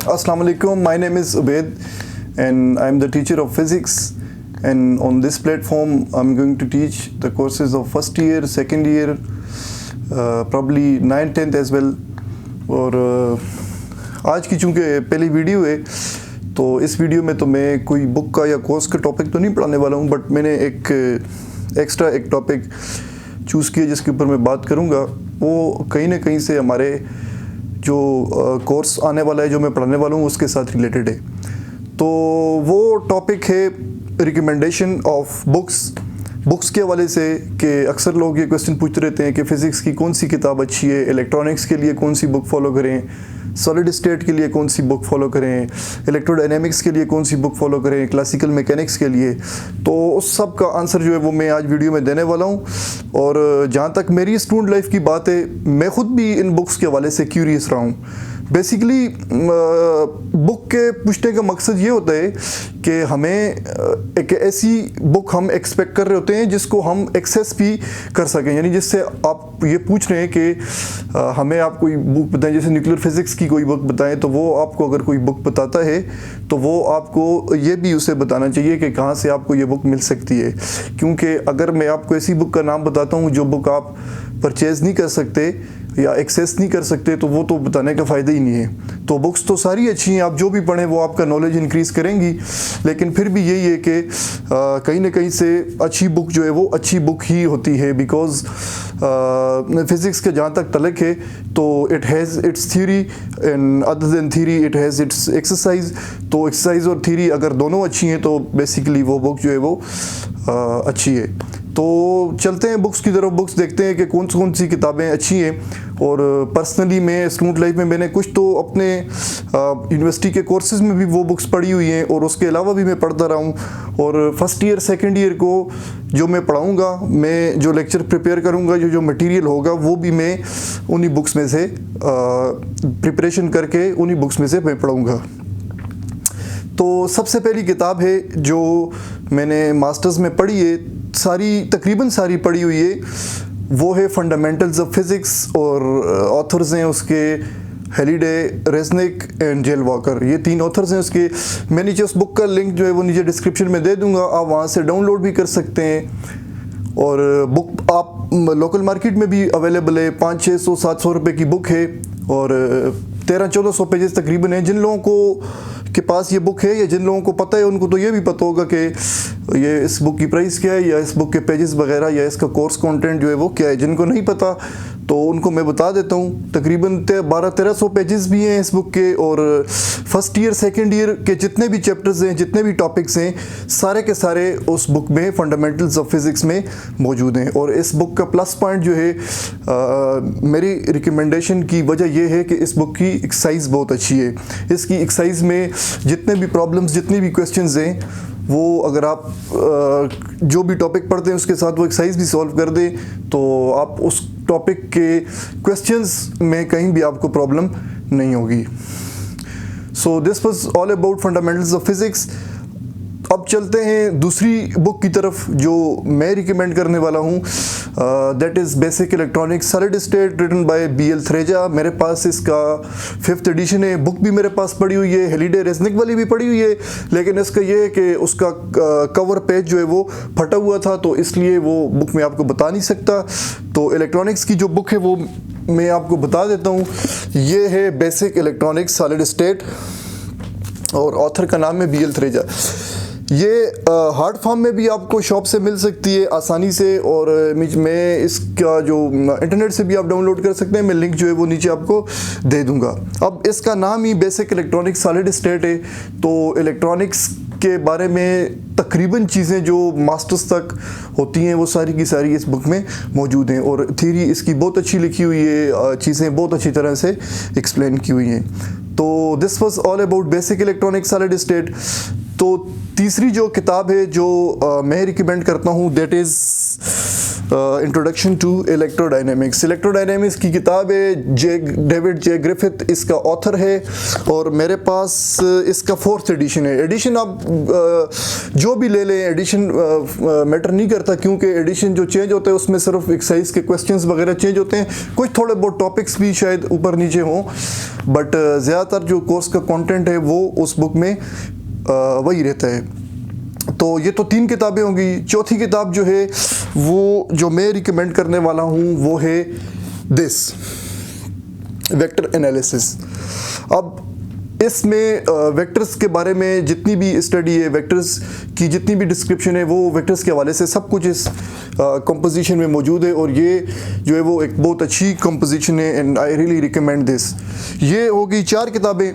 Assalamu alaikum. My name is Ubaid and I'm the teacher of physics, and on this platform I'm going to teach the courses of first year, second year, probably 9th, 10th as well. और आज की चूँकि पहली video है तो इस video में तो मैं कोई बुक का या कोर्स का टॉपिक तो नहीं पढ़ाने वाला हूँ, बट मैंने एक टॉपिक चूज़ किया जिसके ऊपर मैं बात करूँगा। वो कहीं ना कहीं से हमारे जो कोर्स आने वाला है, जो मैं पढ़ाने वाला हूँ, उसके साथ रिलेटेड है। तो वो टॉपिक है रिकमेंडेशन ऑफ बुक्स के हवाले से कि अक्सर लोग ये क्वेश्चन पूछते रहते हैं कि फ़िज़िक्स की कौन सी किताब अच्छी है, इलेक्ट्रॉनिक्स के लिए कौन सी बुक फॉलो करें, सॉलिड स्टेट के लिए कौन सी बुक फॉलो करें, इलेक्ट्रोडायनेमिक्स के लिए कौन सी बुक फॉलो करें, क्लासिकल मैकेनिक्स के लिए। तो उस सब का आंसर जो है वो मैं आज वीडियो में देने वाला हूँ। और जहाँ तक मेरी स्टूडेंट लाइफ की बात है, मैं ख़ुद भी इन बुक्स के हवाले से क्यूरियस रहा हूँ। बेसिकली बुक के पूछने का मकसद ये होता है कि हमें एक ऐसी बुक हम एक्सपेक्ट कर रहे होते हैं जिसको हम एक्सेस भी कर सकें, यानी जिससे आप ये पूछ रहे हैं कि हमें आप कोई बुक बताएं, जैसे न्यूक्लियर फिज़िक्स की कोई बुक बताएं, तो वो आपको अगर कोई बुक बताता है तो वो आपको ये भी उसे बताना चाहिए कि कहाँ से आपको ये बुक मिल सकती है। क्योंकि अगर मैं आपको ऐसी बुक का नाम बताता हूँ जो बुक आप परचेज़ नहीं कर सकते या एक्सेस नहीं कर सकते, तो वो तो बताने का फ़ायदा ही नहीं है। तो बुक्स तो सारी अच्छी हैं, आप जो भी पढ़ें वो आपका नॉलेज इंक्रीज़ करेंगी, लेकिन फिर भी यही है कि कहीं ना कहीं से अच्छी बुक जो है वो अच्छी बुक ही होती है। बिकॉज़ फिज़िक्स के जहाँ तक तलक है तो it has its theory and other than theory it has its exercise. तो एक्सरसाइज और थ्योरी अगर दोनों अच्छी हैं तो बेसिकली वो बुक जो है वो अच्छी है। तो चलते हैं बुक्स की तरफ, बुक्स देखते हैं कि कौन सी किताबें अच्छी हैं। और पर्सनली मैं स्टूडेंट लाइफ में मैंने कुछ तो अपने यूनिवर्सिटी के कोर्सेज़ में भी वो बुक्स पढ़ी हुई हैं, और उसके अलावा भी मैं पढ़ता रहा हूँ। और फर्स्ट ईयर सेकंड ईयर को जो मैं पढ़ाऊँगा, मैं जो लेक्चर प्रिपेयर करूँगा, जो मटेरियल होगा, वो भी मैं उन्हीं बुक्स में से प्रिपरेशन करके उन्हीं बुक्स में से मैं पढ़ाऊँगा। तो सबसे पहली किताब है जो मैंने मास्टर्स में पढ़ी है, तकरीबन सारी पढ़ी हुई है, वो है फंडामेंटल्स ऑफ फिज़िक्स। और ऑथर्स हैं उसके हेलिडे, रेज़निक एंड जेल वॉकर, ये 3 ऑथर्स हैं उसके। मैं नीचे उस बुक का लिंक जो है वो नीचे डिस्क्रिप्शन में दे दूंगा, आप वहाँ से डाउनलोड भी कर सकते हैं। और बुक आप लोकल मार्केट में भी अवेलेबल है, 500, 600, 700 रुपये की बुक है, और 1300-1400 पेजेस तकरीबन है। जिन लोगों को के पास ये बुक है या जिन लोगों को पता है, उनको तो ये भी पता होगा कि ये इस बुक की प्राइस क्या है, या इस बुक के पेजेस वगैरह, या इसका कोर्स कंटेंट जो है वो क्या है। जिनको नहीं पता तो उनको मैं बता देता हूँ। तकरीबन 1200-1300 पेजेस भी हैं इस बुक के, और फर्स्ट ईयर सेकंड ईयर के जितने भी चैप्टर्स हैं, जितने भी टॉपिक्स हैं, सारे के सारे उस बुक में फंडामेंटल्स ऑफ फिज़िक्स में मौजूद हैं। और इस बुक का प्लस पॉइंट जो है, मेरी रिकमेंडेशन की वजह यह है कि इस बुक की एक्सरसाइज बहुत अच्छी है। इसकी एक्सरसाइज में जितने भी प्रॉब्लम्स, जितने भी क्वेश्चंस हैं, वो अगर आप जो भी टॉपिक पढ़ते हैं उसके साथ वो एक्सरसाइज भी सॉल्व कर दें, तो आप उस टॉपिक के क्वेश्चंस में कहीं भी आपको प्रॉब्लम नहीं होगी। So this was all about fundamentals of physics. अब चलते हैं दूसरी बुक की तरफ जो मैं रिकमेंड करने वाला हूँ, that is basic electronics solid state, written by BL Theraja. मेरे पास इसका 5th एडिशन है, बुक भी मेरे पास पड़ी हुई है, हेलिडे रेज़निक वाली भी पड़ी हुई है, लेकिन इसका ये है कि उसका कवर पेज जो है वो फटा हुआ था, तो इसलिए वो बुक मैं आपको बता नहीं सकता। तो इलेक्ट्रॉनिक्स की जो बुक है वो मैं आपको बता देता हूँ। ये है बेसिक इलेक्ट्रॉनिक्स सॉलिड स्टेट, और ऑथर का नाम है BL थ्रेजा। ये हार्ड फॉर्म में भी आपको शॉप से मिल सकती है आसानी से, और मैं इसका जो इंटरनेट से भी आप डाउनलोड कर सकते हैं। मैं लिंक जो है वो नीचे आपको दे दूंगा। अब इसका नाम ही बेसिक इलेक्ट्रॉनिक्स सॉलिड स्टेट है, तो इलेक्ट्रॉनिक्स के बारे में तकरीबन चीज़ें जो मास्टर्स तक होती हैं वो सारी की सारी इस बुक में मौजूद हैं, और थ्योरी इसकी बहुत अच्छी लिखी हुई है, चीज़ें बहुत अच्छी तरह से एक्सप्लेन की हुई हैं। तो this was all about basic electronics solid state. तो तीसरी जो किताब है जो मैं रिकमेंड करता हूँ, that is introduction to electrodynamics. Electrodynamics की किताब है, डेविड जे ग्रिफिथ इसका ऑथर है और मेरे पास इसका 4th एडिशन है। एडिशन आप जो भी ले लें, एडिशन मैटर नहीं करता, क्योंकि एडिशन जो चेंज होता है उसमें सिर्फ एक्सरसाइज के क्वेश्चंस वगैरह चेंज होते हैं, कुछ थोड़े बहुत टॉपिक्स भी शायद ऊपर नीचे हों, बट ज़्यादातर जो कोर्स का कंटेंट है वो उस बुक में वही रहता है। तो ये तो 3 किताबें होंगी। चौथी किताब जो है वो जो मैं रिकमेंड करने वाला हूँ वो है दिस, वेक्टर एनालिसिस। अब इसमें वेक्टर्स के बारे में जितनी भी स्टडी है, वेक्टर्स की जितनी भी डिस्क्रिप्शन है, वो वेक्टर्स के हवाले से सब कुछ इस कंपोजिशन में मौजूद है और ये जो है वो एक बहुत अच्छी कंपोजिशन है and I really recommend this. ये होगी 4 किताबें।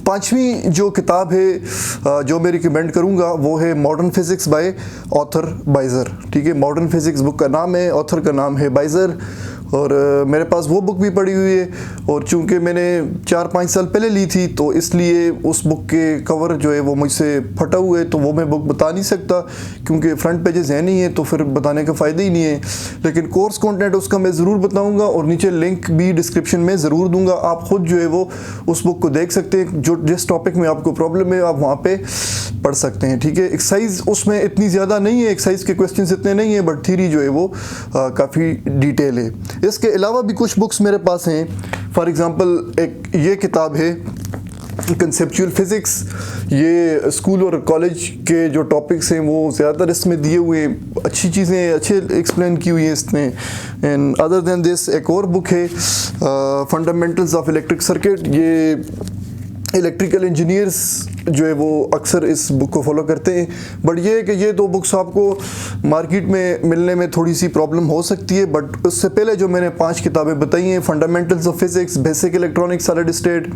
5वीं जो किताब है जो मैं रिकमेंड करूँगा वो है मॉडर्न फिज़िक्स बाय ऑथर बाइजर। ठीक है, मॉडर्न फिज़िक्स बुक का नाम है, ऑथर का नाम है बाइजर, और मेरे पास वो बुक भी पड़ी हुई है। और चूंकि मैंने 4-5 साल पहले ली थी तो इसलिए उस बुक के कवर जो है वो मुझसे फटा हुआ है, तो वो मैं बुक बता नहीं सकता क्योंकि फ्रंट पेजेस है नहीं है, तो फिर बताने का फ़ायदा ही नहीं है। लेकिन कोर्स कंटेंट उसका मैं ज़रूर बताऊंगा और नीचे लिंक भी डिस्क्रिप्शन में ज़रूर दूंगा। आप ख़ुद जो है वो उस बुक को देख सकते हैं, जो जिस टॉपिक में आपको प्रॉब्लम है आप वहाँ पर पढ़ सकते हैं। ठीक है, एक्सरसाइज उसमें इतनी ज़्यादा नहीं है, एक्सरसाइज के क्वेश्चन इतने नहीं है, बट थ्योरी जो है वो काफ़ी डिटेल है। इसके अलावा भी कुछ बुक्स मेरे पास हैं। फॉर एग्ज़ाम्पल एक ये किताब है कंसेप्चुअल फिज़िक्स। ये स्कूल और कॉलेज के जो टॉपिक्स हैं वो ज़्यादातर इसमें दिए हुए हैं, अच्छी चीज़ें अच्छे एक्सप्लेन की हुई हैं इसमें। एंड अदर देन दिस एक और बुक है फंडामेंटल्स ऑफ इलेक्ट्रिक सर्किट। ये इलेक्ट्रिकल इंजीनियर्स जो है वो अक्सर इस बुक को फॉलो करते हैं, बट ये है कि ये 2 बुक्स आपको मार्केट में मिलने में थोड़ी सी प्रॉब्लम हो सकती है। बट उससे पहले जो मैंने 5 किताबें बताई हैं, fundamentals of physics, basic electronics solid state,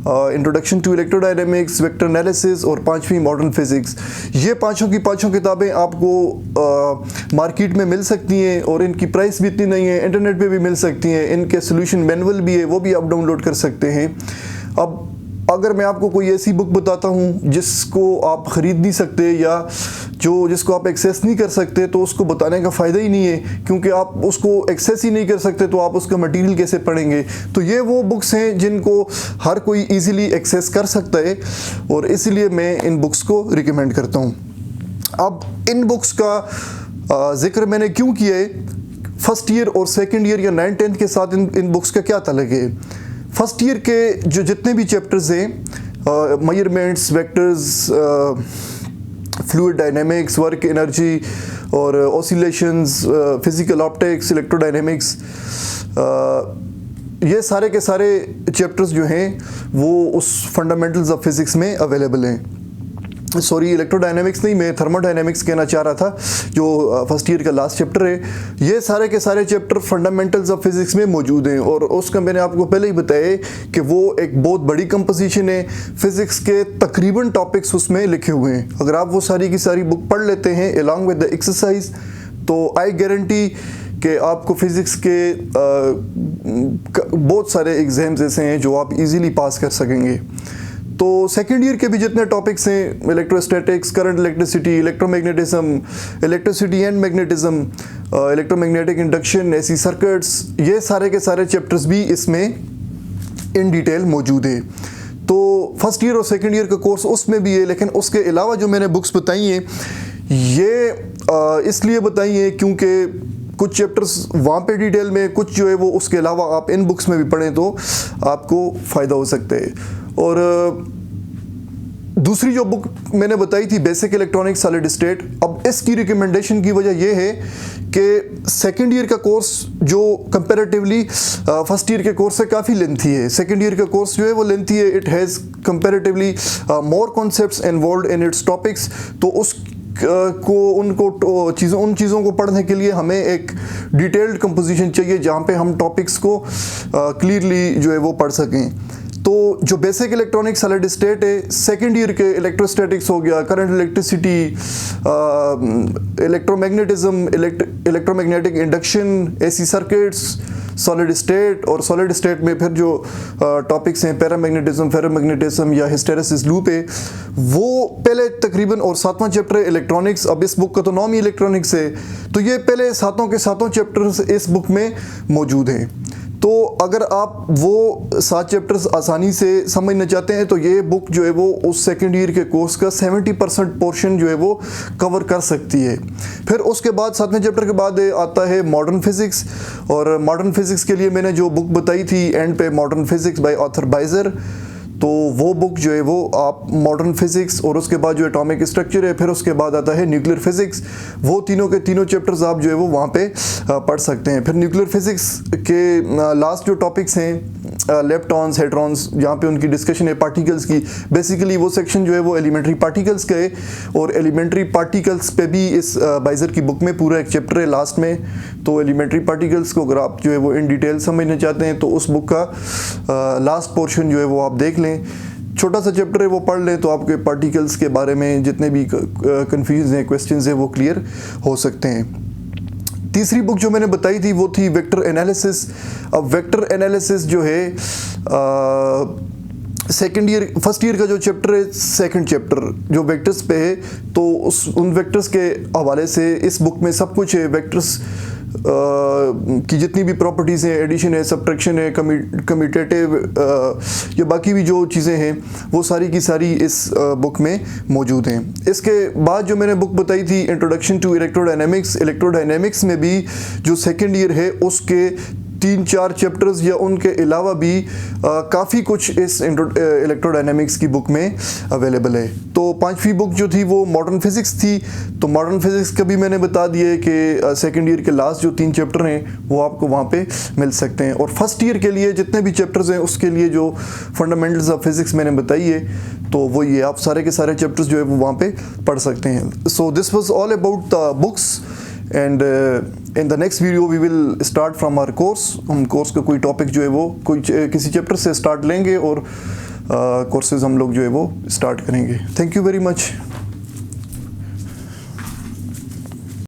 introduction to electrodynamics, vector analysis और 5वीं मॉडर्न फिजिक्स, ये पाँचों की पाँचों किताबें आपको मार्केट में मिल सकती हैं और इनकी प्राइस भी इतनी नहीं है, इंटरनेट पे भी मिल सकती हैं। इनके सोल्यूशन मैनुअल भी है, वो भी आप डाउनलोड कर सकते हैं। अब अगर मैं आपको कोई ऐसी बुक बताता हूँ जिसको आप ख़रीद नहीं सकते या जिसको आप एक्सेस नहीं कर सकते, तो उसको बताने का फ़ायदा ही नहीं है, क्योंकि आप उसको एक्सेस ही नहीं कर सकते तो आप उसका मटेरियल कैसे पढ़ेंगे। तो ये वो बुक्स हैं जिनको हर कोई इजीली एक्सेस कर सकता है और इसीलिए मैं इन बुक्स को रिकमेंड करता हूँ। अब इन बुक्स का जिक्र मैंने क्यों किया है, फर्स्ट ईयर और सेकेंड ईयर या 9th-10th के साथ इन बुक्स का क्या ताल्लुक है। फर्स्ट ईयर के जो जितने भी चैप्टर्स हैं, measurements, vectors, fluid dynamics, work energy और ऑसिलेशंस, फिजिकल ऑप्टिक्स, इलेक्ट्रोडायनेमिक्स, ये सारे के सारे चैप्टर्स जो हैं वो उस फंडामेंटल्स ऑफ फिज़िक्स में अवेलेबल हैं। सॉरी, इलेक्ट्रोडायनेमिक्स नहीं, मैं थर्मोडायनेमिक्स कहना चाह रहा था, जो फर्स्ट ईयर का लास्ट चैप्टर है। ये सारे के सारे चैप्टर फंडामेंटल्स ऑफ फिज़िक्स में मौजूद हैं और उसका मैंने आपको पहले ही बताया कि वो एक बहुत बड़ी कंपोजिशन है। फिज़िक्स के तकरीबन टॉपिक्स उसमें लिखे हुए हैं। अगर आप वो सारी की सारी बुक पढ़ लेते हैं अलॉन्ग विद द एक्सरसाइज, तो आई गारंटी कि आपको फ़िज़िक्स के बहुत सारे एग्ज़ाम्स ऐसे हैं जो आप इजीली पास कर सकेंगे। तो सेकेंड ईयर के भी जितने टॉपिक्स हैं, electrostatics, current electricity, electromagnetism, electricity and magnetism, electromagnetic induction, AC circuits, ये सारे के सारे चैप्टर्स भी इसमें इन डिटेल मौजूद है। तो फर्स्ट ईयर और सेकेंड ईयर का कोर्स उसमें भी है, लेकिन उसके अलावा जो मैंने बुक्स बताई हैं ये इसलिए बताई हैं क्योंकि कुछ चैप्टर्स वहाँ पे डिटेल में, कुछ जो है वो उसके अलावा आप इन बुक्स में भी पढ़ें तो आपको फ़ायदा हो सकता है। और दूसरी जो बुक मैंने बताई थी बेसिक इलेक्ट्रॉनिक्स सॉलिड स्टेट, अब इसकी रिकमेंडेशन की वजह यह है कि सेकेंड ईयर का कोर्स जो कंपैरेटिवली फर्स्ट ईयर के कोर्स से काफ़ी लेंथी है। सेकेंड ईयर का कोर्स जो है वो लेंथी है, it has comparatively more concepts involved in its topics. तो उन चीज़ों को पढ़ने के लिए हमें एक डिटेल्ड कंपोजिशन चाहिए जहाँ पे हम टॉपिक्स को क्लियरली जो है वो पढ़ सकें। तो जो बेसिक इलेक्ट्रॉनिक सॉलिड स्टेट है, सेकेंड ईयर के इलेक्ट्रोस्टैटिक्स हो गया, current electricity, electromagnetism, electromagnetic induction, AC circuits, solid state, और सॉलिड स्टेट में फिर जो टॉपिक्स हैं पैरामैग्नेटिज्म, फेरोमैग्नेटिज्म या हिस्टेरेसिस लूप है वो पहले तकरीबन, और 7वां चैप्टर है इलेक्ट्रॉनिक्स। अब इस बुक का तो नाम ही इलेक्ट्रॉनिक्स है, तो ये पहले 7 के 7 चैप्टर्स इस बुक में मौजूद हैं। तो अगर आप वो 7 चैप्टर्स आसानी से समझना चाहते हैं तो ये बुक जो है वो उस सेकेंड ईयर के कोर्स का 70% पोर्शन जो है वो कवर कर सकती है। फिर उसके बाद 7वें चैप्टर के बाद आता है मॉडर्न फिज़िक्स, और मॉडर्न फिज़िक्स के लिए मैंने जो बुक बताई थी एंड पे, मॉडर्न फिज़िक्स बाय ऑथर बाइजर, तो वो बुक जो है वो आप मॉडर्न फिज़िक्स, और उसके बाद जो एटॉमिक स्ट्रक्चर है, फिर उसके बाद आता है न्यूक्लियर फिज़िक्स, वो तीनों के तीनों चैप्टर्स आप जो है वो वहाँ पे पढ़ सकते हैं। फिर न्यूक्लियर फिज़िक्स के लास्ट जो टॉपिक्स हैं लेप्टॉन्स, हेड्रॉन्स, जहाँ पे उनकी डिस्कशन है पार्टिकल्स की, बेसिकली वो सेक्शन जो है वो एलिमेंट्री पार्टिकल्स का है, और एलिमेंट्री पार्टिकल्स पे भी इस बाइजर की बुक में पूरा एक चैप्टर है लास्ट में। तो एलिमेंट्री पार्टिकल्स को अगर आप जो है वो इन डिटेल समझना चाहते हैं तो उस बुक का लास्ट पोर्शन जो है वो आप देख लें, छोटा सा चैप्टर है वो पढ़ लें, तो आपके पार्टिकल्स के बारे में जितने भी कंफ्यूज हैं, क्वेश्चंस हैं, वो क्लियर हो सकते हैं। तीसरी बुक जो मैंने बताई थी वो थी वेक्टर एनालिसिस। अब वेक्टर एनालिसिस जो है फर्स्ट ईयर का जो चैप्टर है, सेकंड चैप्टर जो वेक्टर्स पे है, तो उन वेक्टर्स के हवाले से इस बुक में सब कुछ है। वेक्टर्स की जितनी भी प्रॉपर्टीज़ हैं, एडिशन है, सब्ट्रैक्शन है, कम्यूटेटिव, या बाकी भी जो चीज़ें हैं वो सारी की सारी इस बुक में मौजूद हैं। इसके बाद जो मैंने बुक बताई थी इंट्रोडक्शन टू इलेक्ट्रोडायनेमिक्स, इलेक्ट्रोडायनेमिक्स में भी जो सेकेंड ईयर है उसके 3-4 चैप्टर्स या उनके अलावा भी काफ़ी कुछ इस इलेक्ट्रोडायनेमिक्स की बुक में अवेलेबल है। तो 5वीं बुक जो थी वो मॉडर्न फिज़िक्स थी, तो मॉडर्न फिज़िक्स का भी मैंने बता दिया कि सेकेंड ईयर के लास्ट जो 3 चैप्टर हैं वो आपको वहाँ पे मिल सकते हैं। और फर्स्ट ईयर के लिए जितने भी चैप्टर्स हैं उसके लिए जो फंडामेंटल्स ऑफ फिज़िक्स मैंने बताई है, तो वो ये आप सारे के सारे चैप्टर्स जो है वो वहाँ पे पढ़ सकते हैं। So this was all about the books, and in the next video we will start from our course. हम कोर्स का कोई टॉपिक जो है वो कोई किसी चैप्टर से स्टार्ट लेंगे और कोर्सेज हम लोग जो है वो स्टार्ट करेंगे। Thank you very much.